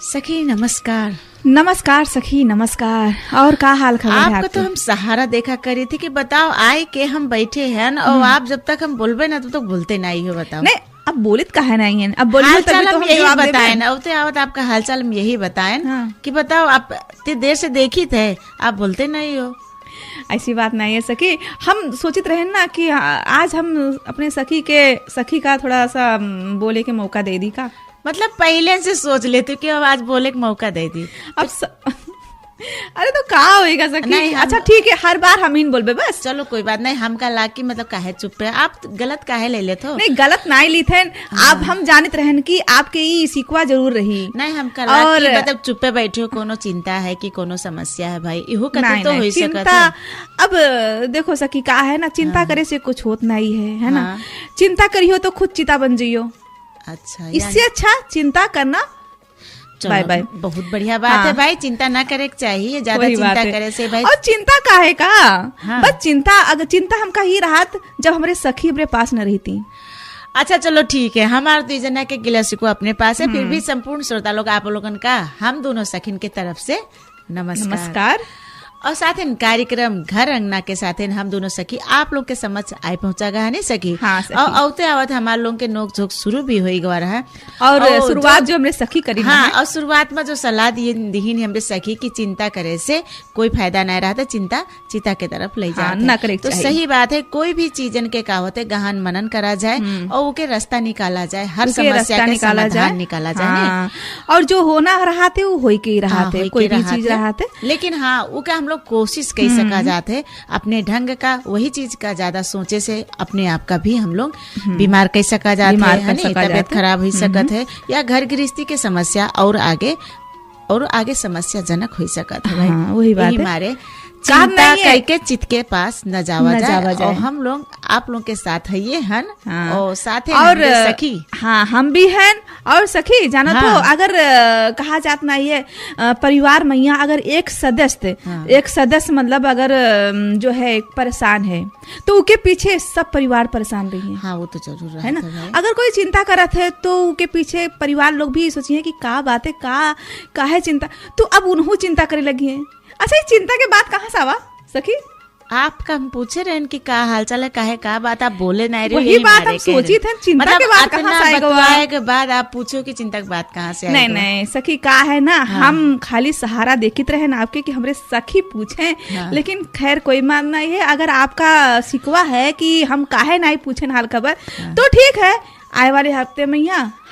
सखी नमस्कार। नमस्कार सखी नमस्कार। और का हाल खबर है आपको तो हम सहारा देखा करी थी कि बताओ आए के हम बैठे हैं और आप जब तक हम बोलबे ना तब तक बोलते नहीं हो। बताओ नहीं अब बोलित कहा नहीं है, अब बोलिए हालचाल तो हम यही बताएं ना। उते आवत आपका हालचाल हम यही बताएं कि बताओ आप इतनी देर से देखी थे, आप बोलते नहीं हो। ऐसी बात नहीं है सखी, हम सोचित रहे ना कि आज हम अपने सखी का थोड़ा सा बोले के मौका दे दी का, मतलब पहले से सोच लेते कि अब आज बोले के मौका दे दी। अब अरे तो का होएगा सखी। अच्छा ठीक है, हर बार हम ही बोलबे बस। चलो कोई बात नहीं, हम का लाकी मतलब काहे चुप है, आप गलत काहे ले लेते हो। नहीं गलत नहीं ली थे। अब हम जानते रहन कि आपके ई सिकवा जरूर रही। नहीं हम का लाकी मतलब चुप्पे बैठे हो, कोनो चिंता है कि कोनो समस्या है भाई, इहो कते तो हो सकता है। अब देखो सखी का है ना, चिंता करे से कुछ होत नहीं है ना। चिंता करियो तो खुद चिता बन जाइयो। अच्छा इससे अच्छा चिंता करना। Bye bye. बहुत बढ़िया बात है भाई, चिंता ना करे चाहिए, ज्यादा चिंता करे से भाई। और चिंता काहे का बस चिंता, अगर चिंता हमका ही रहत जब हमारे सखी अपने पास न रहती। अच्छा चलो ठीक है, हमारे तो जना के गिलासी को अपने पास है, फिर भी संपूर्ण श्रोता लोग आप लोगन का हम दोनों सखिन के तरफ से नमस्कार। और साथ ही कार्यक्रम घर अंगना के साथ हम दोनों सखी आप लोग के समझ आए पहुंचा गया नहीं सकी। हाँ, और औते आवत हमारे लोग के नोक झोंक शुरू भी हो गया रहा। और शुरुआत जो हमने सखी करी। हाँ, और शुरुआत में जो सलाह दी हमरे सखी की चिंता करे से कोई फायदा नहीं रहा था, चिंता चिता के तरफ ले जाते ना करे। तो सही बात है, कोई भी चीजन के का होते गहन मनन करा जाए और उनके रास्ता निकाला जाए, हर समस्या का समाधान निकाला जाए। और जो होना रहा थे वो हो के रहा थे, कोई भी चीज रहा थे। लेकिन हाँ वो क्या हम लोग कोशिश कई सका जाते अपने ढंग का, वही चीज का ज्यादा सोचे से अपने आप का भी हम लोग बीमार कह सका जाते हैं, तबियत खराब हो सकत है या घर गृहस्थी के समस्या और आगे समस्या जनक हो सकत है। वही बात है, हमारे चिंता करके चित के पास न जावा जाए। और हम लोग आप लोग के साथ है ये हन और साथ और सखी। हाँ हम भी हैं और सखी जाना। तो अगर कहा जात ना ये परिवार मैया अगर एक सदस्य मतलब अगर जो है परेशान है तो उसके पीछे सब परिवार परेशान रही है। हाँ वो तो जरूर है ना। अगर कोई चिंता करत है तो उसके पीछे परिवार लोग भी सोचिए कि का बात है, का है चिंता, तो अब उन्हों चिंता करे लगी है। अच्छा चिंता के बाद कहाँ से आवा सखी? आपका हम पूछे रहे कि का हालचाल है, काहे का बात आप बोले नहीं रहे। वही बात हम सोची थे, चिंता मतलब के बाद कहाँ से आएगा के बाद आप पूछो कि चिंता के बाद कहाँ से आएगा। नहीं सखी का है ना। हम खाली सहारा देखित रहे ना आपके कि हमरे सखी पूछे। लेकिन खैर कोई मान नहीं है, अगर आपका शिकवा है कि हम काहे नहीं पूछे हाल खबर तो ठीक है, आए वाले हफ्ते में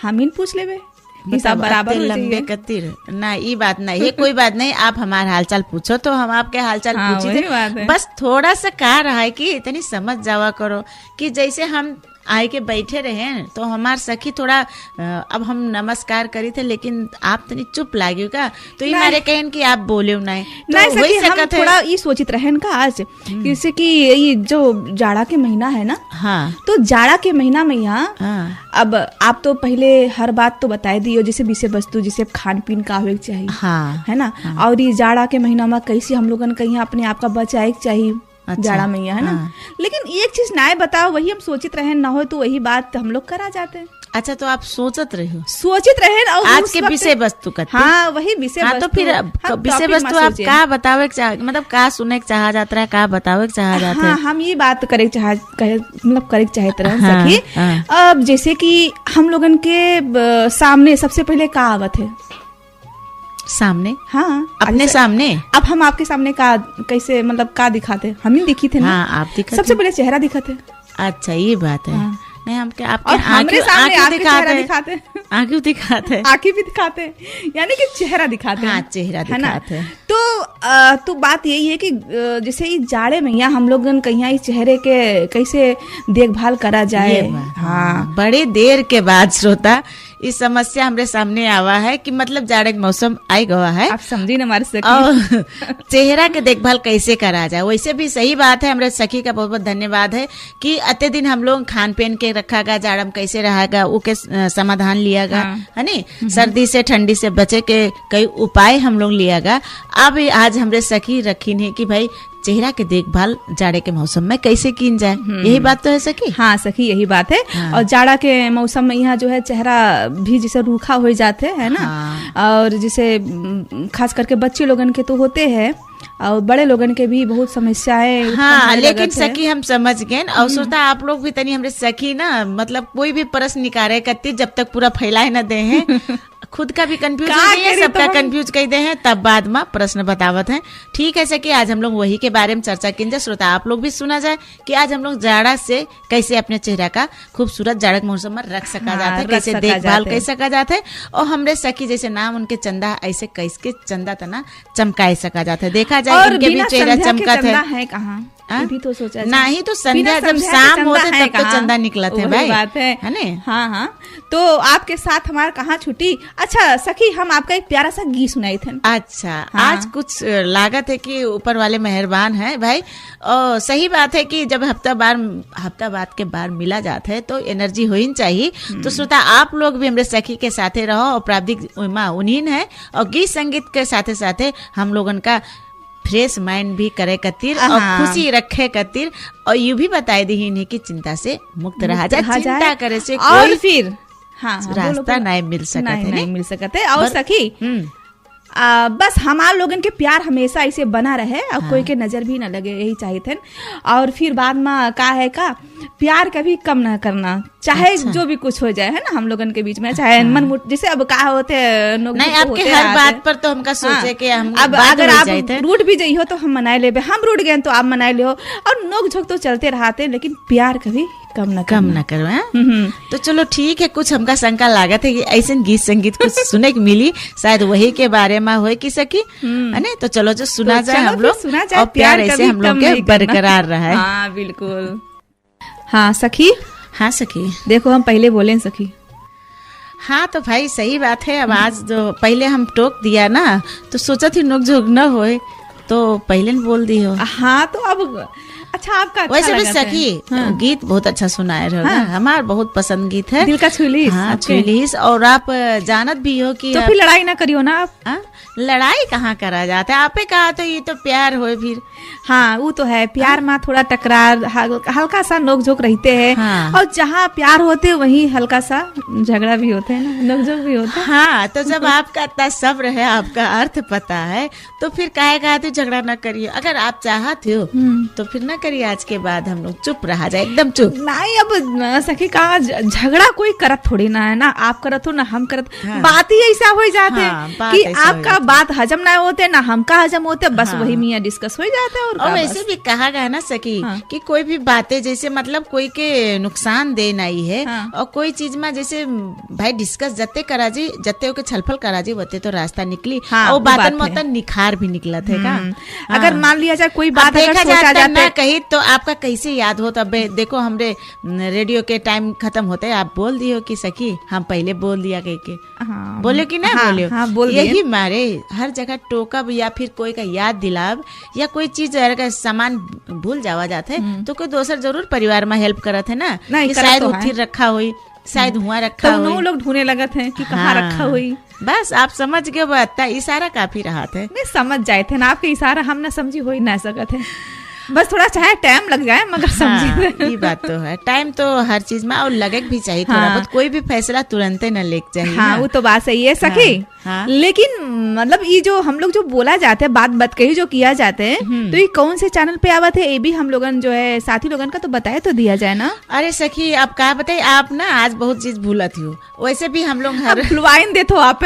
हम ही पूछ लेवे, हिसाब बराबर लंबे कतिर ना। ये बात नहीं है, कोई बात नहीं, आप हमारा हालचाल पूछो तो हम आपके हालचाल पूछी थे। बस थोड़ा सा कह रहा है कि इतनी समझ जावा करो कि जैसे हम आए के बैठे रहे तो हमार सखी थोड़ा अब हम नमस्कार करी थे लेकिन आप तनी चुप लागे का, तो ये मारे कहन कि आप बोले नहीं तो वही हम थोड़ा ये सोचित रहन का आज जैसे कि ये जो जाड़ा के महीना है ना। हाँ तो जाड़ा के महीना में अब आप तो पहले हर बात तो बताए दियो, जैसे विषय वस्तु जैसे खान पीन का होना चाहिए। हाँ है ना। और ये जाड़ा के महीना में कैसे हम लोगन कहीं अपने आप का बचाए चाहिए। अच्छा, जाड़ा मैया है ना। लेकिन एक चीज ना बताओ, वही हम सोचित रहे ना हो तो वही बात हम लोग करा जाते हैं। अच्छा तो आप सोचित रहे और आज के विषय वस्तु का। हाँ वही विषय वस्तु। तो फिर विषय वस्तु आप का बतावे मतलब का सुने के चाह जाता है, का बतावे के चाह जाता है। हम ये बात करे चाहते रहे सखी। अब जैसे कि हम लोगन के सामने सबसे पहले का आवत है सामने। हाँ अपने सामने। अब हम आपके सामने का कैसे मतलब का दिखाते, हम ही दिखी थे ना। हाँ, आप दिखाते सबसे पहले चेहरा दिखाते। अच्छा ये बात है। नहीं हम क्या आपके हमारे सामने आंखें दिखाते, आंखें दिखाते, आंखें भी दिखाते, यानी कि चेहरा दिखाते। हाँ चेहरा दिखाते। तो बात यही है कि जैसे ये जाड़े में हम लोग कहीं इस चेहरे के कैसे देखभाल करा जाए। हाँ बड़े देर के बाद श्रोता इस समस्या हमारे सामने आवा है कि मतलब जाड़े का मौसम आई गवा है, आप समझी ना हमारे सखी। चेहरा के देखभाल कैसे करा जाए। वैसे भी सही बात है, हमारे सखी का बहुत बहुत धन्यवाद है कि अत्य दिन हम लोग खान पीन के रखा गा, जाड़ा में कैसे रहेगा वो के समाधान लिया गा। है नी, सर्दी से ठंडी से बचे के कई उपाय हम लोग लिया गा। अब आज हमारे सखी रखी है कि भाई चेहरा के देखभाल जाड़े के मौसम में कैसे की जाए, यही बात तो है सखी। हाँ सखी, यही बात है। हाँ। और जाड़ा के मौसम में यहाँ जो है चेहरा भी जैसे रूखा हो जाते है ना। हाँ। और जैसे खास करके बच्चे लोगन के तो होते हैं और बड़े लोगन के भी बहुत समस्याएं। हाँ, लेकिन सखी हम समझ गए और सोचता आप लोग भी तनी हमरे सखी ना मतलब कोई भी प्रश्न निकाले करती जब तक पूरा फैलाए न दे हैं खुद का भी कंफ्यूज हो गई है, सबका कंफ्यूज कर दे हैं, तब बाद में प्रश्न बतावत हैं। ठीक है सखी, आज हम लोग वही के बारे में चर्चा की श्रोता आप लोग भी सुना जाए कि आज हम लोग जाड़ा से कैसे अपने चेहरा का खूबसूरत जाड़ा के मौसम में रख सका जाता है, कैसे देखभाल कर सका जाता है। और हमरे सखी जैसे नाम उनके चंदा ऐसे कैसे चंदा तना चमकाए सका जाता है। देखा जाए उनके भी चेहरा चमकत है कहाँ भी तो सोचा नहीं तो संध्या जब शाम होते तब तो चंदा निकलत है भाई, बात है ना। हाँ हाँ, तो आपके साथ हमारा कहाँ छुट्टी। अच्छा सखी, हम आपका एक प्यारा सा गीत सुनाए थे। अच्छा हाँ। आज कुछ लागत है कि ऊपर वाले मेहरबान है भाई। और सही बात है कि जब हफ्ता बाद के बार मिला जाता है तो एनर्जी हो ही चाहिए। तो श्रोता आप लोग भी हमारे सखी के साथे रहो और प्राविधिक उन्हीं है और गीत संगीत के साथे साथे हम लोगन का फ्रेश माइंड भी करे कतिर और खुशी रखे कतिर और यू भी बताए दी इन्हें की चिंता से मुक्त रहा जाए, चिंता करे से और कोई फिर रास्ता नहीं मिल सकते और सखी बस हमारे लोगन के प्यार हमेशा ऐसे बना रहे और कोई के नजर भी न लगे, यही चाहिए थे। और फिर बाद में का है का प्यार कभी कम ना करना, चाहे जो भी कुछ हो जाए है ना हम लोगन के बीच में, चाहे मन मुट जैसे अब का होते नहीं आपके हर बात पर तो हमका सोचे कि हम अब अगर आप रूठ भी जाइए हो तो हम मनाए ले, हम रूठ गए तो आप मनाए ले हो और नोक झोंक तो चलते रहते, लेकिन प्यार कभी कम न करो। तो चलो ठीक है, कुछ हमका शंका लागत है कि ऐसे गीत संगीत कुछ सुने की मिली, शायद वही के बारे में हो की सकी है ना। तो चलो जो सुना जाए हम लोग और प्यार ऐसे हम लोग के बरकरार रहा है। हाँ बिल्कुल। हाँ सखी, हाँ सखी देखो हम पहले बोले सखी। हाँ तो भाई सही बात है। अब आज जो पहले हम टोक दिया ना तो सोचा थी नोक झोंक न होए तो पहले बोल दी हो। हाँ तो अब अच्छा आपका अच्छा वैसे भी सखी गीत बहुत अच्छा सुनाए रहो ना, हमारा बहुत पसंद गीत है, दिल का छुलीस। हाँ छुलीस। और आप जानत भी हो कि तो फिर लड़ाई ना करियो ना आप। लड़ाई कहाँ करा जाता है, आपे कहा तो ये तो प्यार हो फिर। हाँ वो तो है, प्यार में थोड़ा टकरार हल्का सा नोक झोंक रहते हैं। हाँ। और जहाँ प्यार होते वहीं हल्का सा झगड़ा भी होता है ना, नोक झोंक भी होता है। हाँ तो जब आपका इतना सब्र है, आपका अर्थ पता है तो फिर काहे कहते झगड़ा न करिए। अगर आप चाहते हो तो फिर न करिए, आज के बाद हम लोग चुप रहा जाए, एकदम चुप। नहीं अब सखी कहा झगड़ा कोई करत थोड़ी ना है ना, आप करत हो ना हम करत। हाँ। बात ही ऐसा हो जाते कि आपका बात हजम ना होते ना हमका हजम होते, बस हाँ। वही मियाँ डिस्कस हो जाते हैं। और वैसे भी कहा गया ना सकी हाँ। कि कोई भी बातें जैसे मतलब कोई के नुकसान दे नहीं है। हाँ। और कोई चीज में जैसे भाई डिस्कस जते करा जी, जते के छलफल करा जी वते तो रास्ता निकली। हाँ, और बातन में निखार भी निकला थे का। अगर मान लिया जाए कोई बात देखा जाता ना कही तो आपका कैसे याद हो। तब देखो हमरे रेडियो के टाइम खत्म होते आप बोल दियो कि सखी हम पहले बोल दिया कह के। हाँ। बोलो कि ना बोलियो। हाँ, बोल यही मारे हर जगह टोकब या फिर कोई का याद दिलाव या कोई चीज का सामान भूल जावा जाते तो कोई दूसर जरूर परिवार में हेल्प करत है ना कि शायद उथिर रखा हुई, शायद हुआ रखा हुई, लोग ढूंढने लगत हैं कि कहाँ रखा हुई। बस आप समझ गए, वो इशारा काफी रहा थे। नहीं समझ जाए थे ना आपके इशारा, हम ना समझी हो ही ना सकत है, बस थोड़ा चाहे टाइम लग जाए मगर समझिए। ये बात तो है, टाइम तो हर चीज में और लगे भी चाहिए थोड़ा बहुत। कोई भी फैसला तुरंत न ले चाहिए। हाँ वो तो बात सही है सखी। हाँ। लेकिन मतलब ये जो हम लोग जो बोला जाते हैं बात कही जो किया जाते हैं तो ये कौन से चैनल पे आवत है, ये भी हम लोगन जो है साथी लोगन का तो बताए तो दिया जाए ना। अरे सखी आप क्या बताइए, आप ना आज बहुत चीज भूलत हो, वैसे भी हम लोग हर खुलवाइन देते हो आप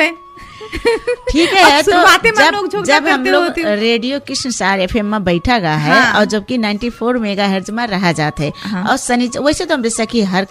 ठीक है। तो जब हम लोग रेडियो कृष्ण सार FM में बैठा गया है। हाँ। और जबकि 94 मेगाहर्ट्ज में रहा जाते है। हाँ। और शनिचर वैसे तो हमरे सखी हर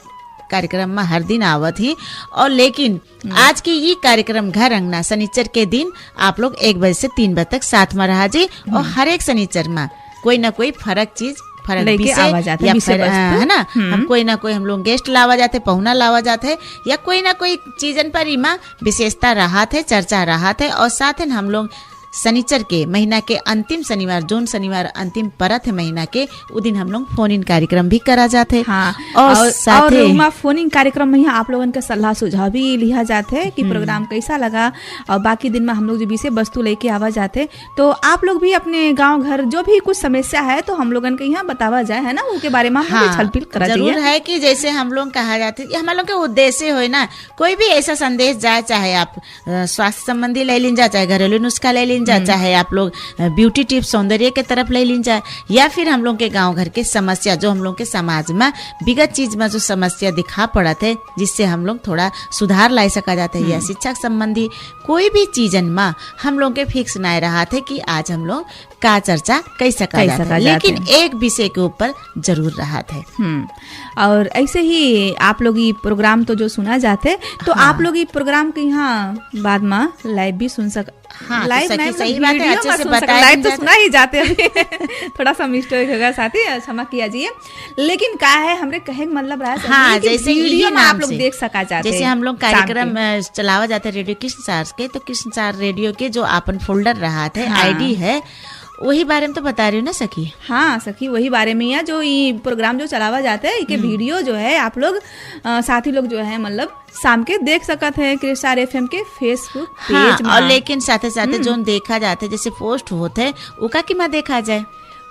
कार्यक्रम में हर दिन आवत ही, और लेकिन आज की ये कार्यक्रम घर अंगना शनिचर के दिन आप लोग 1 बजे से 3 बजे तक साथ में रहा जी। और हर एक शनिचर में कोई ना कोई फर्क चीज है ना, हम कोई ना कोई हम लोग गेस्ट लावा जाते, पहुना लावा जाते या कोई ना कोई चीजन पर इमा विशेषता रहा थे, चर्चा रहा थे। और साथ ही हम लोग शनिचर के महीना के अंतिम शनिवार, जोन शनिवार अंतिम परत है महीना के, वो दिन हम लोग फोन इन कार्यक्रम भी करा जाते। हाँ, और फोन इन कार्यक्रम में आप लोगन के सलाह सुझाव भी लिया जाते है कि प्रोग्राम कैसा लगा, और बाकी दिन में हम लोग जो विषय वस्तु लेके आवा जाते, तो आप लोग भी अपने गांव घर जो भी कुछ समस्या है तो हम लोगन के यहाँ बतावा जाए, है ना, उसके बारे में हम छलपिल करा जरूर है कि जैसे हम लोग कहा जाते हमारे लोग के उद्देश्य हो ना, कोई भी ऐसा संदेश जाए, चाहे आप स्वास्थ्य संबंधी ले लीन जा, चाहे घरेलू नुस्खा ले लीन जा, चाहे आप लोग ब्यूटी टिप्स सौंदर्य के तरफ ले लीन जा, या फिर हम लोग के गांव घर के समस्या जो हम लोग के समाज में विगत चीज में जो समस्या दिखा पड़ा थे, जिससे हम लोग थोड़ा सुधार ला सका जाते हैं, या शिक्षा संबंधी कोई भी चीजन में हम लोग के फिक्स नहीं रहा थे कि आज हम लोग का चर्चा कई सका जाता है, लेकिन एक विषय के ऊपर जरूर रहा थे। और ऐसे ही आप लोग ये प्रोग्राम तो जो सुना जाते, तो आप लोग ये प्रोग्राम के यहाँ बाद में लाइव भी सुन सक। हाँ, लाइव तो सही बात है, अच्छे से बताया, लाइव तो सुना ही जाते हैं। थोड़ा सा मिस्टेक होगा साथी, क्षमा किया जी। लेकिन क्या है हमरे कहे मतलब रहा है, हाँ, जैसे वीडियो में आप लोग देख सका जाते, जैसे हम लोग कार्यक्रम चलावा जाते रेडियो कृष्ण सार के, तो कृष्ण सार रेडियो के जो अपन फोल्डर रहा थे, आईडी है, वही बारे में तो बता रही हूँ ना सखी। हाँ सखी, वही बारे में या जो ये प्रोग्राम जो चलावा जाता है, ये वीडियो जो है आप लोग साथी लोग जो है मतलब शाम के देख सकते हैं कृष्ण FM के फेसबुक पेज में। और लेकिन साथे साथे जो देखा जाते जैसे पोस्ट होते उका की में देखा जाए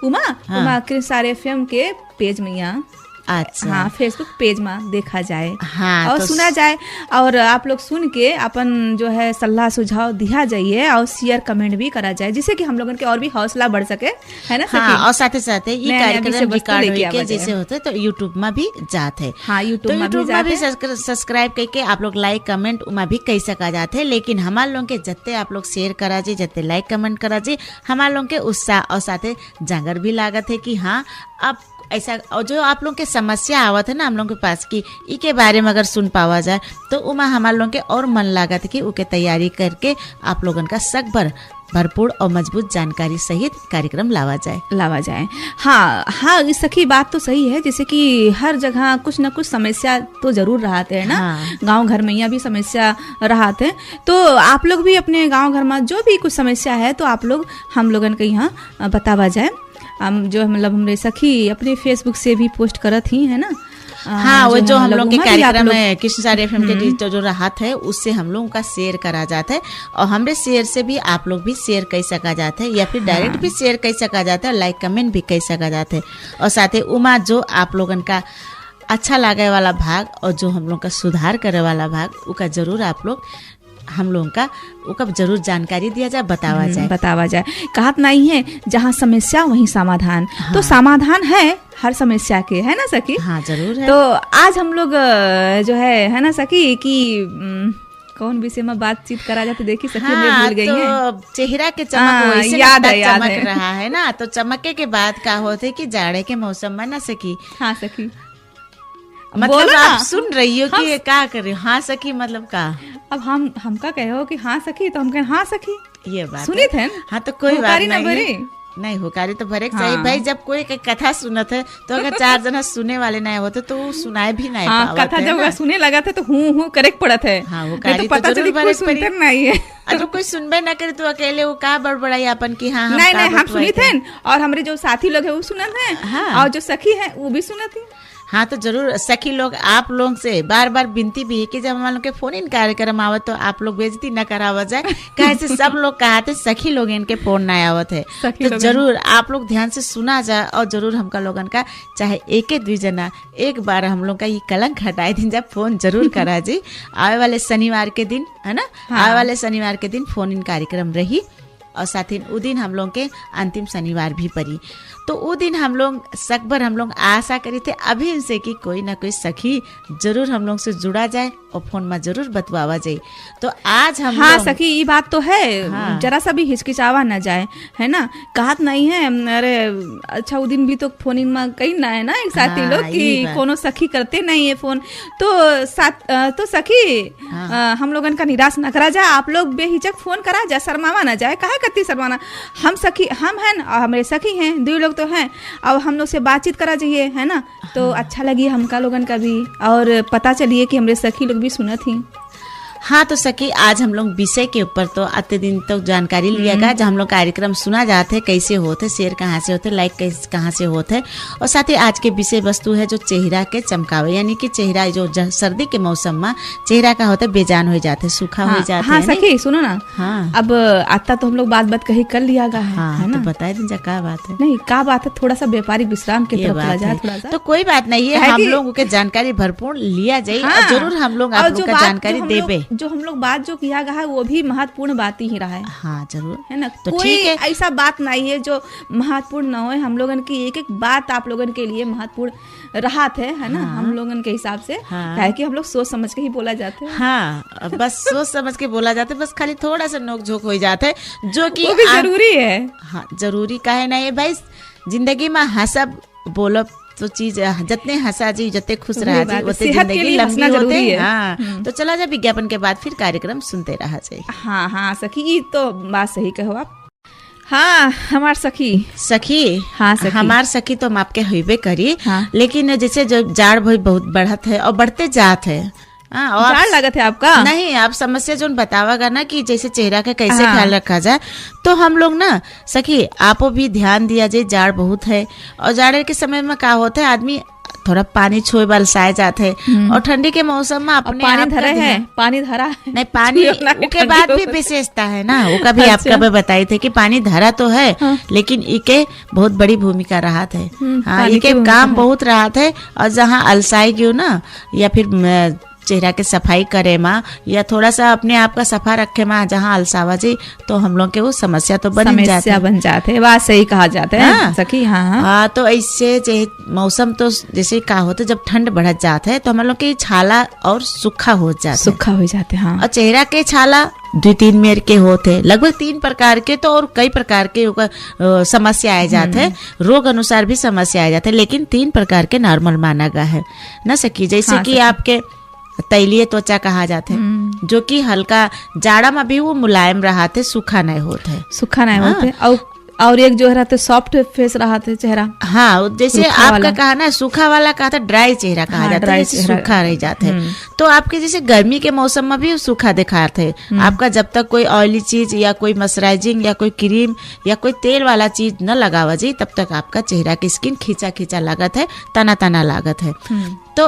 उमा कृष्ण FM के पेज में यहाँ, अच्छा, हाँ, फेसबुक पेज में देखा जाए, हाँ, और तो सुना जाए, और आप लोग सुन के अपन जो है सलाह सुझाव दिया जाइए, और शेयर कमेंट भी करा जाए, जिससे कि हम लोगों के और भी हौसला बढ़ सके, है ना। हाँ, और साथ साथ ये कार्यक्रम रिकॉर्ड होके जैसे होते तो यूट्यूब में भी जाते, हाँ, यूट्यूब में भी सब्सक्राइब करके आप लोग लाइक कमेंट उमा भी कई सका जाते। लेकिन हमारे लोग के जत्ते आप लोग शेयर करा जी, जत्ते लाइक कमेंट करा जी, हमारे लोग के उत्साह और साथे जागर भी लागत है कि हाँ अब ऐसा, और जो आप लोग के समस्या आवत है ना हम लोग के पास की ई के बारे में अगर सुन पावा जाए तो उमा हमारे लोग के और मन लागत है कि उके तैयारी करके आप लोगन का सकभर भरपूर और मजबूत जानकारी सहित कार्यक्रम लावा जाए। हाँ, इस सखी बात तो सही है, जैसे कि हर जगह कुछ न कुछ समस्या तो जरूर रहते हैं ना। हाँ। गांव घर में यहाँ भी समस्या रहते हैं, तो आप लोग भी अपने गांव घर में जो भी कुछ समस्या है तो आप लोग हम लोगन के यहाँ बतावा जाए। हम जो मतलब हमरे सखी अपने फेसबुक से भी पोस्ट करत ही है ना। हाँ, वो जो हम लोग के कार्यक्रम है कृष्ण सार FM के जो राहत है उससे हम लोगों का शेयर करा जाता है, और हमरे शेयर से भी आप लोग भी शेयर कर सका जाता है, या फिर डायरेक्ट भी शेयर कर सका जाता है, लाइक कमेंट भी कर सका जाता है। और साथ ही उमा जो आप लोगन का अच्छा लगे वाला भाग और जो हम लोग का सुधार करे वाला भाग उका जरूर आप लोग हम लोगों का उका जरूर जानकारी दिया जाए, बतावा जाए। कहत नहीं है जहाँ समस्या वहीं समाधान। हाँ। तो समाधान है हर समस्या के, है ना सखी। हाँ, जरूर है। तो आज हम लोग जो है ना सखी कि कौन विषय में बातचीत करा जाते देखी सखी। हाँ, भूल गई है तो चेहरा के चमक वैसे याद चमक रहा है ना, तो चमके के बाद का होते कि जाड़े के मौसम में ना सखी। हाँ सखी, मतलब आप सुन रही हो कि क्या कर रही हो। हाँ सखी मतलब का, अब हम का कहे हो कि हाँ सखी, तो हम कहें हाँ सखी, ये बात सुनी थे। हाँ, तो कोई बात नहीं होकारी तो भरे चाहिए। भाई जब कोई कथा सुनत है तो अगर 4 जना सुने वाले नहीं होते तो वो सुनाए भी नहीं पावत है। कथा जब सुने लगा था तो हूँ करेक्ट पड़त है। हाँ, होकारी तो जरूर भरे सुनते नहीं है। अगर कोई सुनबे ना करे तो अकेले वो का बड़बड़ाई अपन की। हाँ, नहीं हम सुनी थे, और हमारे जो साथी लोग है वो सुनत है, और जो सखी है वो भी सुनत है। हाँ, तो जरूर सखी लोग आप लोग से बार बार विनती भी है कि जब हम लोग के फोन इन कार्यक्रम आवत तो आप लोग बेइज्जती न करावा जाए, कैसे सब लोग कहते सखी लोग इनके फोन न आवत है, तो जरूर आप लोग ध्यान से सुना जाए, और जरूर हमका लोगन का चाहे 1-2 जना एक बार हम लोग का ये कलंक हटाए दिन जब फोन जरूर करा जी। आने वाले शनिवार के दिन है ना। हाँ। आने वाले शनिवार के दिन फोन इन कार्यक्रम रही, और साथ ही वो दिन हम लोग के अंतिम शनिवार भी पड़ी, तो वो दिन हम लोग सकभर हम लोग आशा करी थे अभी इनसे कि कोई ना कोई सखी जरूर हम लोग से जुड़ा जाए और फोन में जरूर बतवावा जाए। तो आज हम हाँ सखी ये बात तो है। हाँ। जरा सा भी हिचकिचावा ना जाए, है ना। कहत नहीं है अरे अच्छा वो दिन भी तो फोन इन में कहीं ना है ना एक साथी। हाँ, लोग कि कोनो सखी करते नहीं है फोन, तो सखी हम लोगन का निराश न करा जाए। आप लोग बेहिचक फोन करा जाए, शर्मावा ना जाए। काहे कत्ती शर्माना, हम सखी हम हैं और हमारे सखी हैं, 2 लोग तो हैं, अब हम लोग से बातचीत करा चाहिए, है ना। तो अच्छा लगी हमका लोगन का भी, और पता चलिए कि हमारे सखी लोग भी सुनत ही। हाँ तो सखी, आज हम लोग विषय के ऊपर तो आते दिन तो जानकारी लिएगा। जब हम लोग कार्यक्रम सुना जाते कैसे होते, शेयर कहाँ से होते, लाइक कहाँ से होते, और साथ ही आज के विषय वस्तु है जो चेहरा के चमकावे, यानी कि चेहरा जो सर्दी के मौसम में चेहरा का होता है बेजान हो जाते, सूखा हो जाते। हाँ सखी सुनो ना, हाँ अब आता तो हम लोग बात कही कर लिया है, हाँ, है ना? तो बताए दिन क्या बात है? नहीं क्या बात है, थोड़ा सा व्यापारिक विश्राम की तरफ चला जाए थोड़ा सा। तो कोई बात नहीं है, हम लोगों के जानकारी भरपूर लिया जाए। हाँ, जरूर हम लोग आप लोग का जानकारी देवे। जो हम लोग बात जो किया गया है वो भी महत्वपूर्ण बात ही रहा है। हाँ जरूर, है ना? तो कोई ठीक है, ऐसा बात नहीं है जो महत्वपूर्ण न हो। हम लोगन की एक एक बात आप लोगन के लिए महत्वपूर्ण रहा थे, है ना? हाँ, हम लोगन के हिसाब से है कि हम लोग सोच समझ के ही बोला जाते हैं। हाँ बस सोच समझ के बोला जाता है, बस खाली थोड़ा सा नोक झोंक हो जाता है, जो कि जरूरी है। हाँ जरूरी का है ना ये भाई, जिंदगी में हंसब बोलब तो चीज जितने हंसा जी, जितने खुश रहा जी, उतने जिंदगी लंबी होते है। हाँ तो चला जा विज्ञापन के बाद फिर कार्यक्रम सुनते रहा चाहिए। हाँ हाँ सखी, तो बात सही कहो आप। हाँ हमार सखी हाँ सखी, हमार सखी तो हम आपके हुए करी। हाँ। लेकिन जैसे जो जाड़ भाई बहुत बढ़त है और बढ़ते जात है। जाड़ लागत है आपका? नहीं, आप समस्या जो बतावागा ना कि जैसे चेहरा का कैसे ख्याल रखा जाए, तो हम लोग ना सखी आपो भी ध्यान दिया जाए। जाड़ बहुत है और जाड़े के समय में क्या होता है, आदमी थोड़ा पानी छोए बलसाए जाते हैं, और ठंडी के मौसम में अपने पानी धरा है, पानी धरा है नहीं, पानी के बाद भी विशेषता है ना, वो कभी आपका भी बताए थे कि पानी धरा तो है, लेकिन इके बहुत बड़ी भूमिका रहा है। हाँ, इके काम बहुत रहा है। और जहाँ अलसाई क्यों ना, या फिर चेहरा के सफाई करे माँ, या थोड़ा सा अपने आप का सफा रखे माँ, जहाँ अलसावा जी, तो हम लोग के वो समस्या तो बन जाते हैं। बात सही कहा जाता है। हाँ सखी। हाँ तो ऐसे मौसम तो जैसे का होता है, जब ठंड बढ़ जाता है तो हम लोग के छाला और सूखा हो जाते हैं। और चेहरा के छाला 2-3 मेर के होते, लगभग 3 प्रकार के, तो और कई प्रकार के समस्या आ जाते हैं, रोग अनुसार भी समस्या आ जाते हैं, लेकिन 3 प्रकार के नॉर्मल माना गया है न सकी। जैसे कि आपके तैलीय त्वचा कहा जाते हैं, जो कि हल्का जाड़ा में भी वो मुलायम रहा थे, सूखा नहीं होते। और एक जो रहते सॉफ्ट फेस रहा थे चेहरा। हाँ, जैसे आपका कहा ना सूखा वाला कहा था, ड्राई चेहरा कहा जाता है, सूखा रह जाते हैं। तो आपके जैसे गर्मी के मौसम में भी सूखा दिखाते हैं आपका, जब तक कोई ऑयली चीज या कोई मॉइस्चराइजिंग या कोई क्रीम या कोई तेल वाला चीज न लगावा जी, तब तक आपका चेहरा की स्किन खींचा लागत है, तना लागत है। तो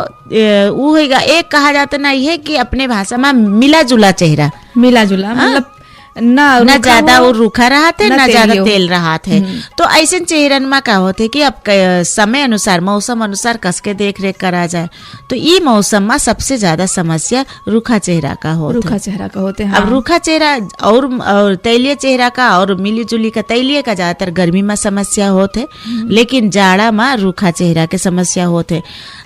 वो होगा एक कहा जाता ना ये कि अपने भाषा में मिला जुला चेहरा, मतलब न ज्यादा वो रूखा रहा थे, न ज्यादा तेल रहा थे। तो ऐसे चेहरन में क्या होते कि अब समय अनुसार, मौसम अनुसार कस के देख रेख करा जाए, तो ये मौसम में सबसे ज्यादा समस्या रूखा चेहरा का होते हैं। अब रूखा चेहरा और तैलीय चेहरा का और मिली जुली का तैलीय का ज्यादातर गर्मी में समस्या होते, लेकिन जाड़ा में रूखा चेहरा के समस्या होते।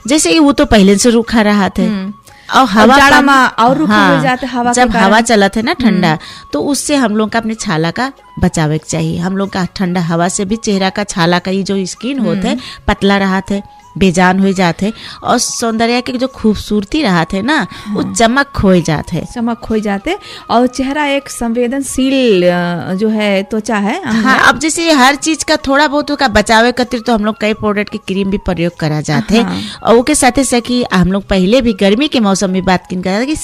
जैसे वो तो पहले से रूखा रहा थे, और हवा और रुका हो जाते, हवा जब हवा चलत है ना ठंडा, तो उससे हम लोग का अपने छाला का बचावे के चाहिए। हम लोग का ठंडा हवा से भी चेहरा का छाला का ये जो स्किन होते है पतला रहा थे, बेजान हो जाते, और सौंदर्य के जो खूबसूरती रहा थे ना, वो चमक खो जाते। और चेहरा एक संवेदनशील जो है त्वचा है। हाँ, अब जैसे हर चीज का थोड़ा बहुत का बचावे खातिर तो हम लोग कई प्रोडक्ट की क्रीम भी प्रयोग करा जाते हैं। हाँ। और वो के साथ सखी हम लोग पहले भी गर्मी के मौसम में बात की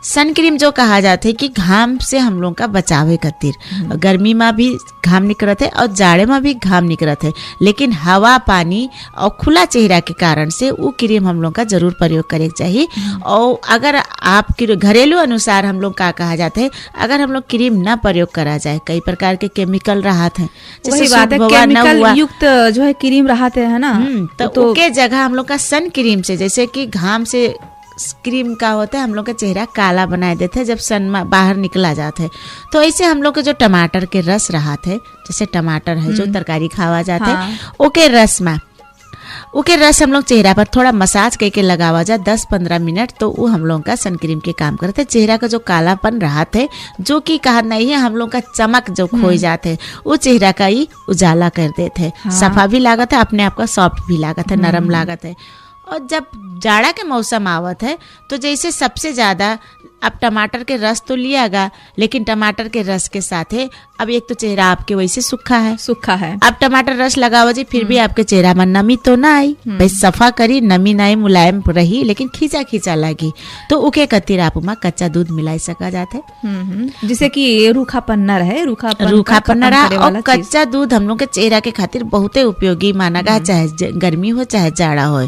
सन क्रीम जो कहा जाता है कि घाम से हम लोग का बचावे खातिर। गर्मी में भी घाम निकलत है और जाड़े में भी घाम निकलत है, लेकिन हवा पानी और खुला चेहरा के कारण से वो क्रीम हम लोग का जरूर प्रयोग करे चाहिए। और अगर आप घरेलू अनुसार हम लोग का कहा जाता है, अगर हम लोग क्रीम ना प्रयोग करा जाए, कई प्रकार के केमिकल रहते हैं, जैसे केमिकल युक्त जो है क्रीम रहते है ना, तो के जगह हम लोग का सन क्रीम से, जैसे कि घाम से क्रीम का होता है, हम लोग का चेहरा काला बना देते हैं जब सन में बाहर निकला जाता है। तो ऐसे हम लोग के जो टमाटर के रस रहा थे, जैसे टमाटर है जो तरकारी खावा जाते है, ओके रस हम लोग चेहरा पर थोड़ा मसाज करके लगावा जाए 10-15 मिनट, तो वो हम लोग का सन क्रीम के काम करते। चेहरा का जो कालापन रहा थे, जो कि कहा नहीं है, हम लोग का चमक जो खो जाते, वो चेहरा का ही उजाला कर देते। सफा भी लागत है, अपने आप का सॉफ्ट भी लागत है, नरम लागत है। और जब जाड़ा के मौसम आवत है, तो जैसे सबसे ज्यादा आप टमाटर के रस तो लियागा, लेकिन टमाटर के रस के साथ है अब एक तो चेहरा आपके वैसे सूखा है। आप टमाटर रस लगावा जी फिर भी आपके चेहरा में नमी तो ना आई, भाई सफा करी नमी ना आई, मुलायम रही लेकिन खींचा खींचा लगी, तो उके कतिर आप उमा कच्चा दूध मिलाई सका जाते, जिसे कि रूखापन न रहे, रूखापन न रहा। और कच्चा दूध हम लोग के चेहरा के खातिर बहुत उपयोगी माना गया, चाहे गर्मी हो चाहे जाड़ा हो।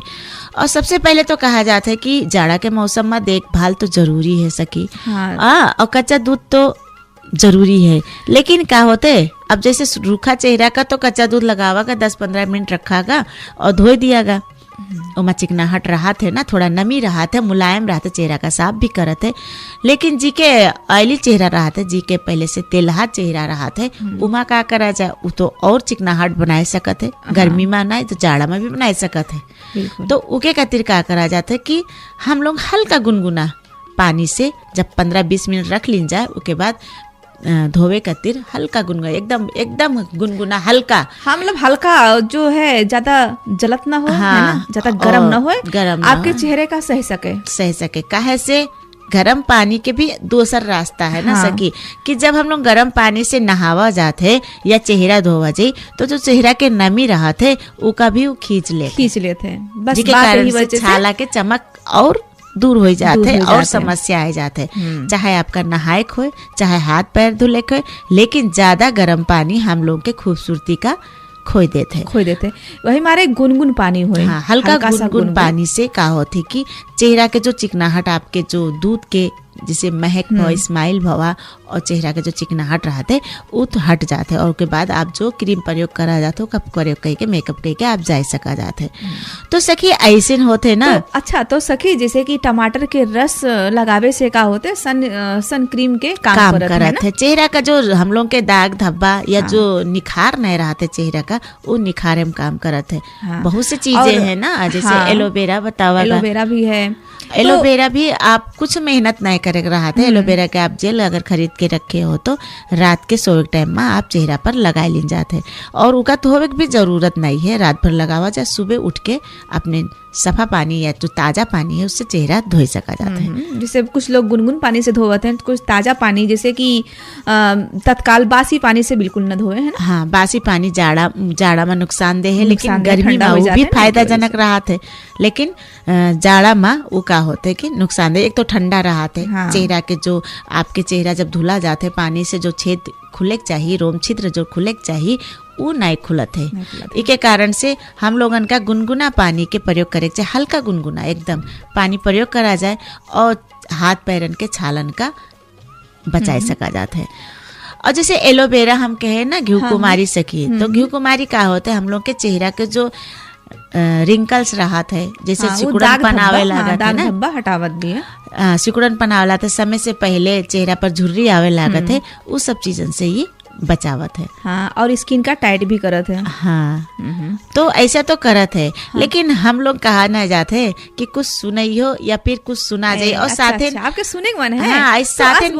और सबसे पहले तो कहा जाता है कि जाड़ा के मौसम में देखभाल तो जरूरी है सकी, और कच्चा दूध तो जरूरी है। लेकिन क्या होते अब जैसे रूखा चेहरा का तो कच्चा दूध लगावागा 10-15 मिनट रखागा और धो दियागा, उमा चिकनाहट रहा थे ना, थोड़ा नमी रहा थे, मुलायम रहा थे, चेहरा का साफ भी करत है। लेकिन जी के ऑयली चेहरा रहा था, जी के पहले से तेलहा चेहरा रहा थे, उमा का करा जाए वो तो और चिकनाहट बनाए सकत है, गर्मी में ना तो जाड़ा में भी बनाए सकत है। तो उके खातिर का करा जाता है कि हम लोग हल्का गुनगुना पानी से जब 15-20 मिनट रख लीन जाए, उसके बाद धोवे खातिर हल्का गुनगुना, एकदम गुनगुना हल्का, हाँ मतलब हल्का जो है, ज्यादा जलत ना हो, है ना, ज्यादा गरम ना हो, आपके चेहरे का सह सके। काहे से गरम पानी के भी दूसर रास्ता है ना सकी, कि जब हम लोग गरम पानी से नहावा जाते या चेहरा धोवा जाए तो जो चेहरा के नमी रहा थे उका भी वो खींच लेते, बस छाला के चमक और दूर हो जाते और समस्या आ जाते, चाहे आपका नहायक हो चाहे हाथ पैर धुले हो, लेकिन ज्यादा गर्म पानी हम लोग के खूबसूरती का खोई देते। वही हमारे गुनगुन पानी हो, हल्का गुनगुन पानी से का होती कि चेहरा के जो चिकनाहट आपके जो दूध के जिसे महक भवा, स्माइल भवा और चेहरा के जो चिकनाहट रहते वो तो हट जाते, और उसके बाद आप जो क्रीम प्रयोग करा जाते हो कब प्रयोग करके मेकअप करके आप जा सका जाते। तो सखी ऐसे होते ना। तो अच्छा तो सखी जैसे कि टमाटर के रस लगावे से का होते सन क्रीम के काम करत है, चेहरा का जो हम लोग के दाग धब्बा या जो निखार नहीं रहते चेहरा का वो निखारे में काम करत है। बहुत सी चीजें है ना, जैसे एलोवेरा बतावा, एलोवेरा भी है, एलोवेरा भी आप कुछ मेहनत नहीं करे रहा था, एलोवेरा के आप जेल अगर खरीद के रखे हो तो रात के सोए टाइम में आप चेहरा पर लगा ले जाते, और उका धोवे की भी जरूरत नहीं है, रात भर लगावा जाए, सुबह उठ के अपने सफा पानी या जो ताजा पानी है उससे चेहरा धो सका जाता है। जैसे कुछ लोग गुनगुन पानी से धोते हैं, कुछ ताजा पानी जैसे कि तत्काल बासी पानी से बिल्कुल न धोए, है ना। हाँ, बासी पानी जाड़ा में नुकसानदेह है, लेकिन गर्मी में वो भी फायदाजनक रहा थे, लेकिन जाड़ा में वो का होते कि नुकसानदेह, एक तो ठंडा रहा थे, चेहरा के जो आपके चेहरा जब धुला जाते पानी से जो छेद खुले चाहिए, रोम छिद्र जो खुले चाहिए वो नहीं खुलत है। इके कारण से हम लोगन का गुनगुना पानी के प्रयोग करे चाहिए, हल्का गुनगुना एकदम पानी प्रयोग करा जाए और हाथ पैरन के छालन का बचाए सका जाता है। और जैसे एलोवेरा हम कहे ना घी कुमारी सकी, तो घी कुमारी का होता है हम लोग के चेहरा के जो रिंकल्स रहा है, जैसे सिकुड़न पनावे लागत है ना, हटावत भी है, सिकुड़न पनावे था समय से पहले चेहरा पर झुर्री आवे लागत है, वो सब चीजन से ये बचावत है। हाँ, और स्किन का टाइट भी करत है। हाँ, तो ऐसा तो करत है। हाँ। लेकिन हम लोग कहा ना जाते कि कुछ सुनाई हो या फिर कुछ सुना जाए और अच्छा, साथे आपके सुने के मन है। हाँ, साथे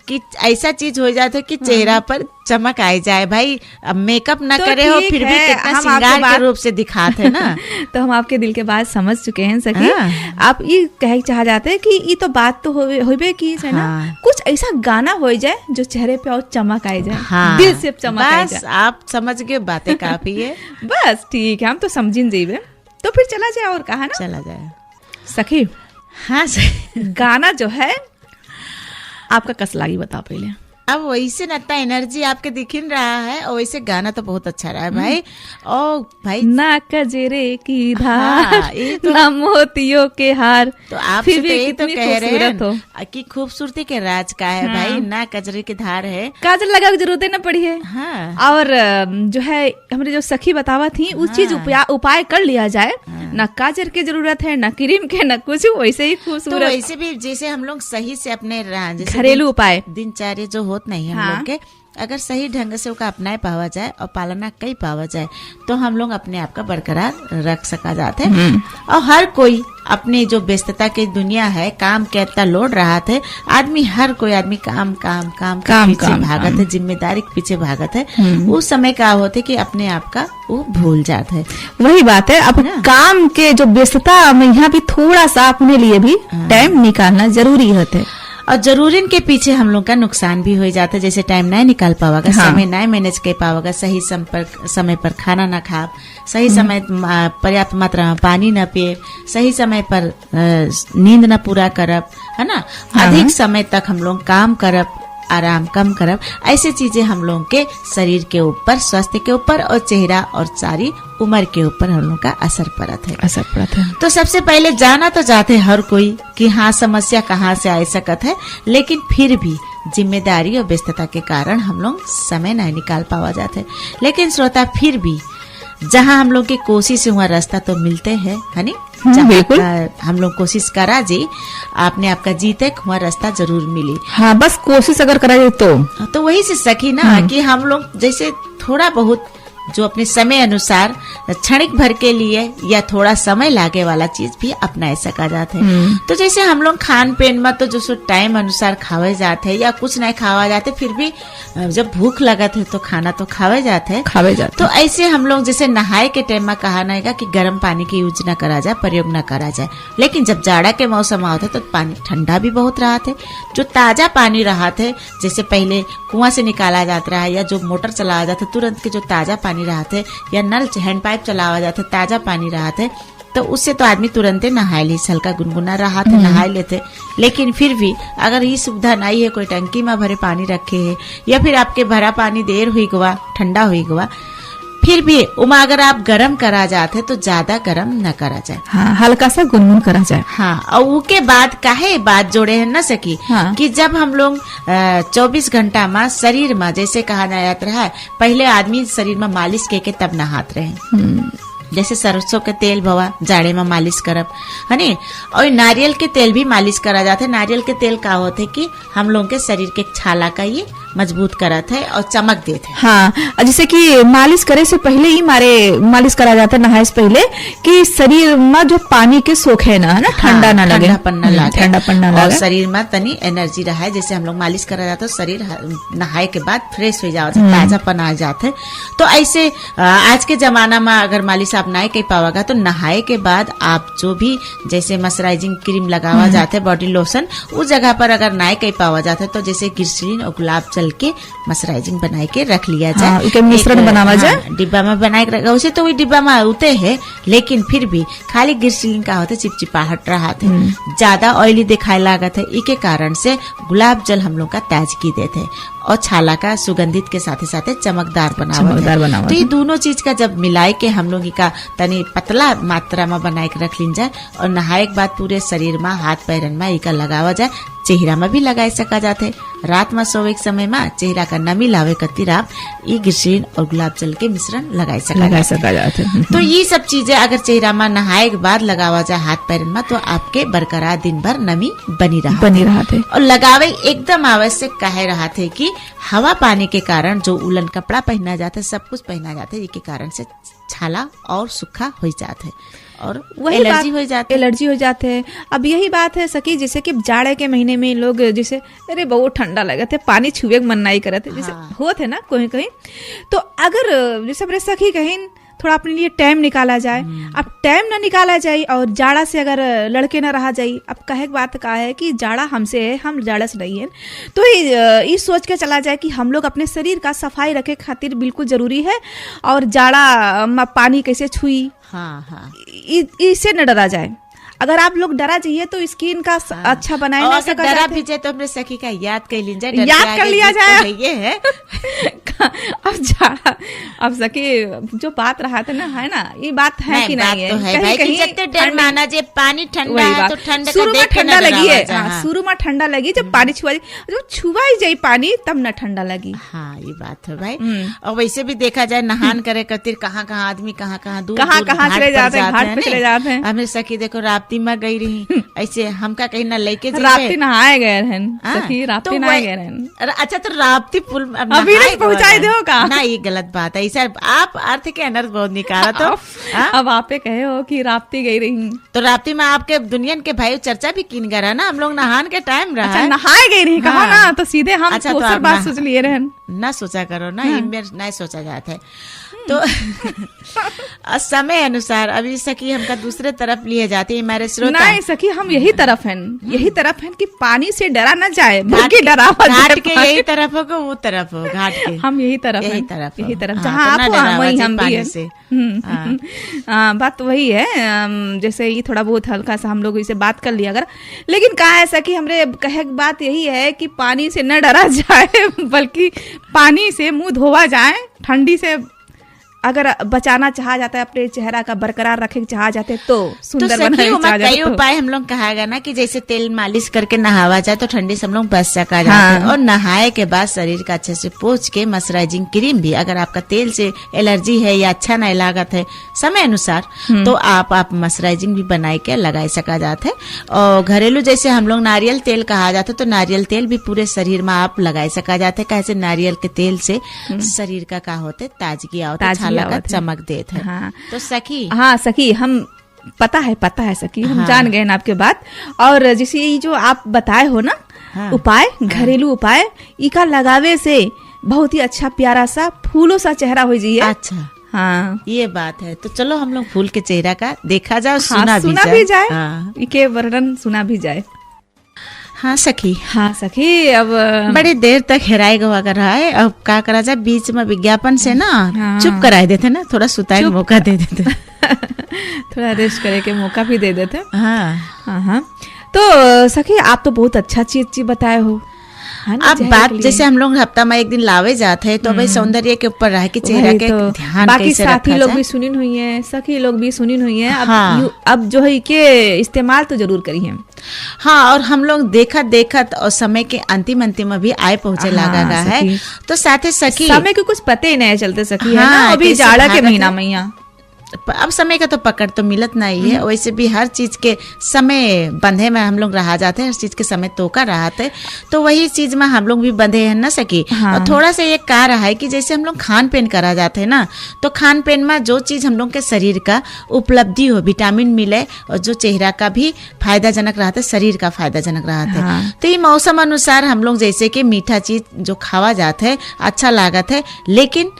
कि ऐसा चीज हो जाता है कि चेहरा पर चमक आ जाए, भाई अब मेकअप ना तो करे हो फिर भी कितना श्रृंगार के रूप से दिखाते ना। तो हम आपके दिल के बात समझ चुके हैं सखी। हाँ। आप ये कह चाह जाते हैं कि ये तो बात तो होबे की है ना। हाँ। कुछ ऐसा गाना हो जाए जो चेहरे पे और चमक आ जाए। हाँ। दिल से चमक आ जाए। आप समझ गए, बातें काफी है। बस ठीक है, हम तो समझिन जाइए। तो फिर चला जाए और कहा ना, चला जाए सखी। हाँ गाना जो है आपका कस लागी बता पहले। अब वैसे नता एनर्जी आपके दिखिन रहा है और वैसे गाना तो बहुत अच्छा रहा है भाई। ओ भाई, ना कजरे की धार तो, ना मोतियों के हार, तो आप फिर भी तो कह रहे हैं कि खूबसूरती के राज का है। हाँ। भाई ना कजरे की धार है, काजल लगा जरूरत न पड़ी है। हाँ। और जो है हमारे जो सखी बतावा थी उस चीज उपाय कर लिया जाए। ना काजल की जरूरत है, ना क्रीम के, ना कुछ, वैसे ही खूबसूरत। तो वैसे भी जैसे हम लोग सही से अपने घरेलू उपाय दिनचर्या जो होत नहीं है हम लोग के, अगर सही ढंग से उसका अपनाए पावा जाए और पालना कई पावा जाए तो हम लोग अपने आप का बरकरार रख सका जाते हैं। और हर कोई अपने जो व्यस्तता की दुनिया है, काम के इतना लोड रहा थे, हर कोई आदमी काम पीछे भागत है, जिम्मेदारी के पीछे भागत है। उस समय क्या होते कि अपने आप का वो भूल जाते है। वही बात है, अब काम के जो व्यस्तता में यहाँ भी थोड़ा सा अपने लिए भी टाइम निकालना जरूरी होता है। और जरूरी के पीछे हम लोग का नुकसान भी हो जाता है, जैसे टाइम नहीं निकाल पावागा, समय नहीं मैनेज कर पावागा, सही समय पर खाना ना खा, सही समय पर्याप्त मात्रा में पानी न पिए, सही समय पर नींद न पूरा करब, है ना, अधिक समय तक हम लोग काम करब, आराम कम करब, ऐसे चीजें हम लोग के शरीर के ऊपर, स्वास्थ्य के ऊपर और चेहरा और सारी उम्र के ऊपर हम लोग का असर पड़त है। तो सबसे पहले जाना तो चाहते हर कोई कि हाँ समस्या कहाँ से आ सकत है, लेकिन फिर भी जिम्मेदारी और व्यस्तता के कारण हम लोग समय नहीं निकाल पावा जाते। लेकिन श्रोता, फिर भी जहाँ हम लोग की कोशिश हुआ रास्ता तो मिलते हैं, है नी, बिल्कुल हम लोग कोशिश करा जी, आपने आपका जीते हुआ रास्ता जरूर मिली। हाँ, बस कोशिश अगर करा जाए तो वही से सकी ना कि हम लोग जैसे थोड़ा बहुत जो अपने समय अनुसार क्षणिक भर के लिए या थोड़ा समय लागे वाला चीज भी अपना सका जाते है। तो जैसे हम लोग खान पीन में तो जो टाइम अनुसार खावे जाते हैं या कुछ नहीं खावा जाते, फिर भी जब भूख लगत है तो खाना तो खावे जाते हैं। तो ऐसे हम लोग जैसे नहाए के टाइम में कहा नहीं कि गर्म पानी की यूज न करा जाए, प्रयोग न करा जाए, लेकिन जब जाड़ा के मौसम आता है तो पानी ठंडा भी बहुत रहा थे। जो ताजा पानी रहा थे, जैसे पहले कुआं से निकाला जाता रहा या जो मोटर चलाया जाता तुरंत के जो ताजा पानी रहा थे या नल हैंड पाइप चलावा जाता ताजा पानी रहा थे, तो उससे तो आदमी तुरंत नहा ली, हल्का गुनगुना रहा थे नहा लेते। लेकिन फिर भी अगर ये सुविधा नहीं है, कोई टंकी में भरे पानी रखे है या फिर आपके भरा पानी देर हुई गवा, ठंडा हुई गवा, फिर भी उमा अगर आप गरम करा जाते तो ज्यादा गरम न करा जाए, हाँ, हल्का सा गुनगुन करा जाए। हाँ, और उसके बाद काहे बात जोड़े है न सकी, हाँ, कि जब हम लोग 24 घंटा में शरीर में जैसे कहा जाता रहा, पहले आदमी शरीर में मालिश के तब नहात रहे, जैसे सरसों के तेल भवा जाड़े में मालिश करब, है नी, और नारियल के तेल भी मालिश करा जाते। नारियल के तेल का होते कि हम लोग के शरीर के छाला का ये मजबूत करत है और चमक देते। हाँ, जैसे कि मालिश करे से पहले ही मालिश करा जाता है नहाए से पहले, कि शरीर में जो पानी के सोख है ना, ठंडा ना लगे, ठंडापन ना लगे, शरीर में तनी एनर्जी रहा है। जैसे हम लोग मालिश करा जाता है, शरीर नहाए के बाद फ्रेश हो जाता है, ताजापन आ जाता है। तो ऐसे आज के जमाना में अगर मालिश आप नहीं कर पावागा तो नहाए के बाद आप जो भी जैसे मॉइस्चराइजिंग क्रीम लगावा जाते है, बॉडी लोशन, उस जगह पर अगर नहीं कर पावा जाता है तो जैसे ग्लिसरीन और गुलाब जल के मॉइस्चराइजिंग बना के रख लिया जाए, हाँ, मिश्रण बनावा जाए, डिब्बा में बना के रखा। उसे तो वही डिब्बा में होते है, लेकिन फिर भी खाली ग्लिसरीन का होता चिपचिपाहट रहा थे, ज्यादा ऑयली दिखाई लागत है। इके कारण से गुलाब जल हम लोग का ताजगी देते और छाला का सुगंधित के साथ साथ चमकदार बनावा। तो ये दोनों चीज का जब मिलाए के हम लोग का तनी पतला मात्रा में बना के रख लीन जाए और नहाए के बाद पूरे शरीर में, हाथ पैरन में इका लगावा जाए, चेहरा में भी लगा सका जाते। रात में सोवे के समय में चेहरा का नमी लावे खातिर आप ये ग्लिसरीन और गुलाब जल के मिश्रण लगा सका जाते। तो ये सब चीजें अगर चेहरा में नहाए के बाद लगावा जाए हाथ पैरन में तो आपके बरकरार दिन भर नमी बनी रहा थे। और लगावे एकदम आवश्यक कहे रहा थे कि हवा पानी के कारण जो उलन कपड़ा पहना जाता है, सब कुछ पहना जाता है, इसके कारण से छाला और सूखा हो जाता है और एलर्जी हो जाते है। अब यही बात है सकी, जैसे कि जाड़े के महीने में लोग जैसे अरे बहुत ठंडा लगा थे, पानी छुए मन नहीं करते, जैसे होते ना कहीं कहीं, तो अगर जैसे अपने सखी कहीं थोड़ा अपने लिए टाइम निकाला जाए, अब टाइम ना निकाला जाए और जाड़ा से अगर लड़के ना रहा जाए, अब कहे बात का है कि जाड़ा हमसे है, हम जाड़ा से नहीं है, तो ये सोच के चला जाए कि हम लोग अपने शरीर का सफाई रखे खातिर बिल्कुल जरूरी है, और जाड़ा में पानी कैसे छुई, हाँ, इससे न डरा जाए। अगर आप लोग डरा जाइए तो स्किन का अच्छा बनाए ना सका डरा भी जाए तो अपने सखी का याद कर लिया जाए, याद कर लिया जाए, ये है। अब जाड़ा, अब सखी जो बात रहा था ना, है ना, ये बात है कि नहीं तो है भाई, कि जितने डर माना जे पानी ठंडा है तो ठंडा शुरू में ठंडा लगी है, शुरू में ठंडा लगी, जब पानी छुआ जब छुआ ही जाए पानी तब न ठंडा लगी। हाँ, ये बात है भाई। और वैसे भी देखा जाए नहान करे खातिर कहाँ आदमी कहाँ चले जाते हैं, घाट पे चले जाते हैं। हमें सखी देखो राप्ती में गई रही, ऐसे हमका कहीं ना लेके राप्ती नहाए गए रहन, सखी राप्ती नहाए गए रहन। अच्छा, तो राप्ती पुल अभी पहुंचाई दो का ना, ये गलत बात है। सर आप अर्थ के अनर्थ बहुत निकाला तो अब आपे कहे हो कि राप्ती गई रही, तो राप्ती में आपके दुनियन के भाई चर्चा भी किन करा ना, हम लोग नहान के टाइम रहा, नहाए गई रही कहा ना, तो सीधे हम बात सोच लिए रहन। ना सोचा करो ना, इनमें नहीं सोचा जाता है। तो समय अनुसार अभी सखी हमका दूसरे तरफ लिए जाते हैं हमारे श्रोता। नहीं सखी, हम यही तरफ हैं कि पानी से डरा ना जाए, बल्कि डरावा घाट के यही तरफ हो वो तरफ हो, घाट के हम यही तरफ जहाँ आप वही हम भी हैं। बात वही है, जैसे ये थोड़ा बहुत हल्का सा हम लोग इसे बात कर लिया अगर, लेकिन कहा है सखी हमरे कहे बात यही है कि पानी से न डरा जाए बल्कि पानी से मुंह धोवा जाए। ठंडी से अगर बचाना चाहा जाता है, अपने चेहरा का बरकरार रखे चाहा जाते तो सुंदर बनना कई उपाय हम लोग कहा ना कि जैसे तेल मालिश करके नहावा जाए तो ठंडी से हम लोग बच सका जाता है। और नहाए के बाद शरीर का अच्छे से पोंछ के मॉइस्चराइजिंग क्रीम भी, अगर आपका तेल से एलर्जी है या अच्छा नहीं लागत है समय अनुसार, तो आप मॉइस्चराइजिंग भी बनाए के लगा सका जाता है। और घरेलू जैसे हम लोग नारियल तेल कहा जाता है तो नारियल तेल भी पूरे शरीर में आप लगा सका जाता है। कैसे नारियल के तेल से शरीर का क्या होते ताजगी आवत चमक देते हैं। हाँ। तो सखी सखी हम पता है सखी, हम जान गए ना आपके बात। और जैसे ये जो आप बताए हो ना उपाय, घरेलू उपाय, इका लगावे से बहुत ही अच्छा प्यारा सा फूलों सा चेहरा हो जाइए। अच्छा हाँ, ये बात है। तो चलो हम लोग फूल के चेहरा का देखा जाए, सुना भी जाए, इके वर्णन सुना भी जाए। हाँ सखी अब बड़ी देर तक हेराई गवा कर रहा है। अब क्या करा जाए, बीच में विज्ञापन से ना चुप कराए देते ना, थोड़ा सुताई मौका दे देते थोड़ा रेस्ट करे के मौका भी दे देते। हाँ। तो सखी आप तो बहुत अच्छा चीज बताए हो। अब बात जैसे हम लोग हफ्ता में एक दिन लावे जाते हैं तो भाई सौंदर्य के ऊपर रहे कि चेहरा के ध्यान बाकी साथी लोग भी सुनिन हुई है, सखी लोग भी सुनिन हुई है। अब जो है के इस्तेमाल तो जरूर करी है। हाँ, और हम लोग देखत और समय के अंतिम में भी आए पहुँचे लगा है। तो साथ ही सखी समय के कुछ पते ही नहीं चलते सखी, है ना, अभी जाड़ा के महीना में अब समय का तो पकड़ तो मिलत नहीं है। वैसे भी हर चीज के समय बंधे में हम लोग रहा जाते हैं, हर चीज के समय तोका रहते, तो वही चीज में हम लोग भी बंधे हैं ना सकी। और थोड़ा सा ये कह रहा है कि जैसे हम लोग खान पीन करा जाते हैं ना, तो खान पीन में जो चीज हम लोग के शरीर का उपलब्धि हो, विटामिन मिले और जो चेहरा का भी फायदाजनक रहता है, शरीर का फायदाजनक रहता है। तो ये मौसम अनुसार हम लोग जैसे कि मीठा चीज जो खावा जाता है अच्छा लागत है, लेकिन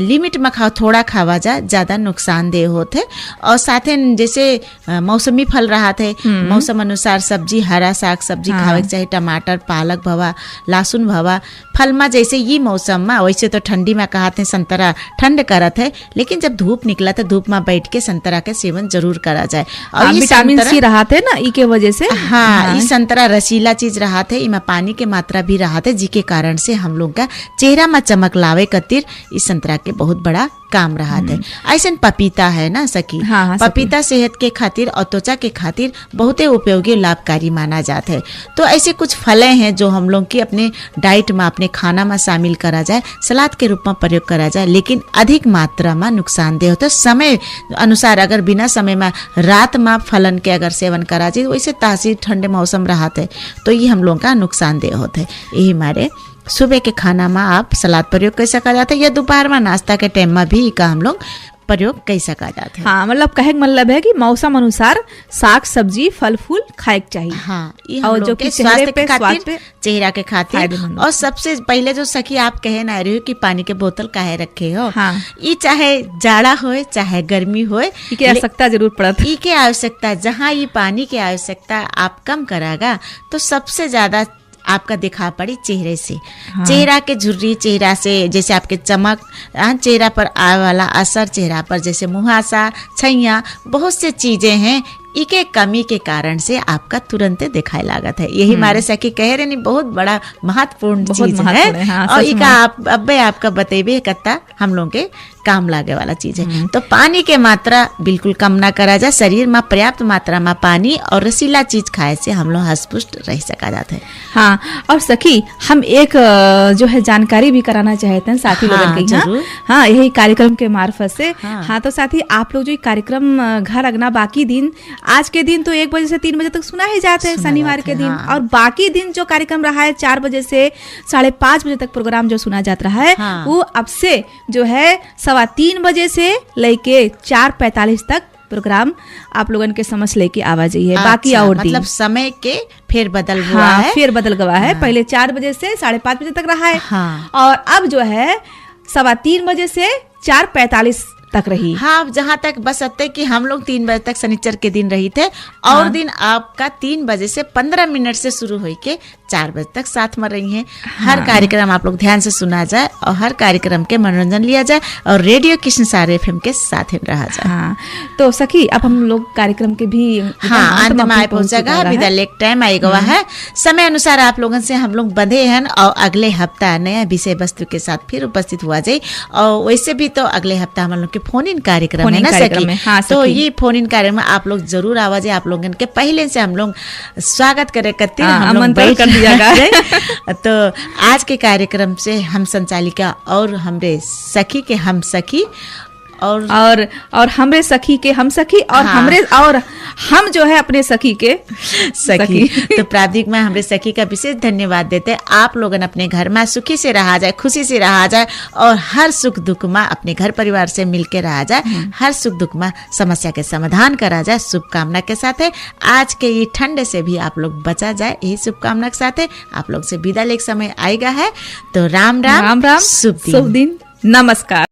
लिमिट में खाओ, थोड़ा खावा जाए, ज्यादा नुकसान दे होते। और साथ ही जैसे मौसमी फल रहा थे, मौसम अनुसार सब्जी, हरा साग सब्जी खावे चाहिए, टमाटर, पालक भवा, लहसुन भवा। फल में जैसे ये मौसम में, वैसे तो ठंडी में कहते संतरा ठंड करत है, लेकिन जब धूप निकला तो धूप में बैठ के संतरा के सेवन जरूर करा जाए। और विटामिन सी रहा थे ना, ई के वजह से। हाँ, ये संतरा रसीला चीज रहा थे, इमा पानी के मात्रा भी रहा थे, जिसके कारण से हम लोग का चेहरा में चमक लावे कतिर इस संतरा के बहुत बड़ा काम रहा थे। ऐसा पपीता है ना सखी, पपीता सेहत के खातिर और त्वचा के खातिर बहुत ही उपयोगी लाभकारी माना जाता है। तो ऐसे कुछ फलें हैं जो हम लोग की अपने डाइट में, अपने खाना में शामिल करा जाए, सलाद के रूप में प्रयोग करा जाए, लेकिन अधिक मात्रा में नुकसानदेह होता है। समय अनुसार अगर बिना समय में रात में फलन के अगर सेवन करा जाए, वैसे तासीर ठंडे मौसम रहा थे तो ये हम लोग का नुकसानदेह होता है। यही हमारे सुबह के खाना में आप सलाद प्रयोग कर सका जाता है, या दोपहर में नाश्ता के टाइम में भी का हम लोग प्रयोग कर सका जाता है। हाँ, मतलब कहे मतलब है कि मौसम अनुसार साग सब्जी फल फूल खाए चाहिए। हाँ, और जो कि स्वास्थ्य के खातिर, चेहरा के खातिर। और सबसे पहले जो सखी आप कहे ना रही हो कि पानी के बोतल काहे रखे हो, ये चाहे जाड़ा हो चाहे गर्मी हो, इके आवश्यकता जरूर पड़त। इके आवश्यकता, जहाँ ये पानी की आवश्यकता आप कम करागा तो सबसे ज्यादा आपका दिखा पड़ी चेहरे से। चेहरा के झुर्री, चेहरा से जैसे आपके चमक, चेहरा पर आने वाला असर, चेहरा पर जैसे मुहासा, छैया, बहुत से चीजें हैं, इके कमी के कारण से आपका तुरंत दिखाई लागत है। यही हमारे सखी कह रहे नहीं, बहुत बड़ा महत्वपूर्ण चीज है। और इका आप अब आपका बतेबे कत्ता हम लोग के काम लागे वाला चीज है। तो पानी के मात्रा बिल्कुल कम ना करा जाए, शरीर में पर्याप्त मात्रा में पानी और रसीला चीज खाए से हम लोग हष्टपुष्ट रह सका जाता है। हाँ, और सखी हम एक जो है जानकारी भी कराना चाहते हैं साथी लोगों की। हाँ, यही कार्यक्रम के मार्फत से। हाँ, तो साथी आप लोग जो कार्यक्रम घर अगना बाकी दिन, आज के दिन तो 1 बजे से 3 बजे तक सुना ही जाते हैं शनिवार के दिन। और बाकी दिन जो कार्यक्रम रहा है 4 बजे से 5:30 बजे तक प्रोग्राम जो सुना जाता रहा है, वो अब से जो है 3:15 बजे से लेके 4:45 तक प्रोग्राम आप लोगन के समझ लेके आवाज है। बाकी और मतलब समय के फिर बदल हुआ है, फिर बदल गवा है। पहले 4 बजे से 5:30 बजे तक रहा है। और अब जो है 3:15 बजे से 4:45 तक रही। हाँ, जहाँ तक बस अत्ते कि हम लोग 3 बजे तक शनिचर के दिन रही थे और दिन आपका 3 बजे से 15 मिनट से शुरू हुई के 4 बजे तक साथ में रही हैं। हर कार्यक्रम आप लोग ध्यान से सुना जाए और हर कार्यक्रम के मनोरंजन लिया जाए और रेडियो किशनसार एफएम के साथ ही रहा जाए। तो सखी अब हम लोग कार्यक्रम के भी अंत में पहुंचेगा, विदा लेक टाइम आई गवा है। समय अनुसार आप लोगों से हम लोग बंधे हैं और अगले हफ्ता नया विषय वस्तु के साथ फिर उपस्थित हुआ जाए। और वैसे भी तो अगले हफ्ता हम लोग फोन इन कार्यक्रम है ना सखी। तो ये फोन इन कार्यक्रम में आप लोग जरूर आवाज है। आप लोगों के पहले से हम लोग स्वागत करे करते आमंत्रण कर दिया गया। तो आज के कार्यक्रम से हम संचालिका और हमरे सखी के हम सखी और हमरे सखी के हम सखी और हमरे और हम जो है अपने सखी के सखी। तो प्राधिक में हमरे सखी का विशेष धन्यवाद देते। आप लोगन अपने घर में सुखी से रहा जाए, खुशी से रहा जाए और हर सुख दुख में अपने घर परिवार से मिलकर रहा जाए। हर सुख दुख में समस्या के समाधान करा जाए शुभकामना के साथ है। आज के ये ठंड से भी आप लोग बचा जाए, यही शुभकामना के साथ है। आप लोग से विदा लेके समय आएगा है। तो राम राम, शुभ दिन, नमस्कार।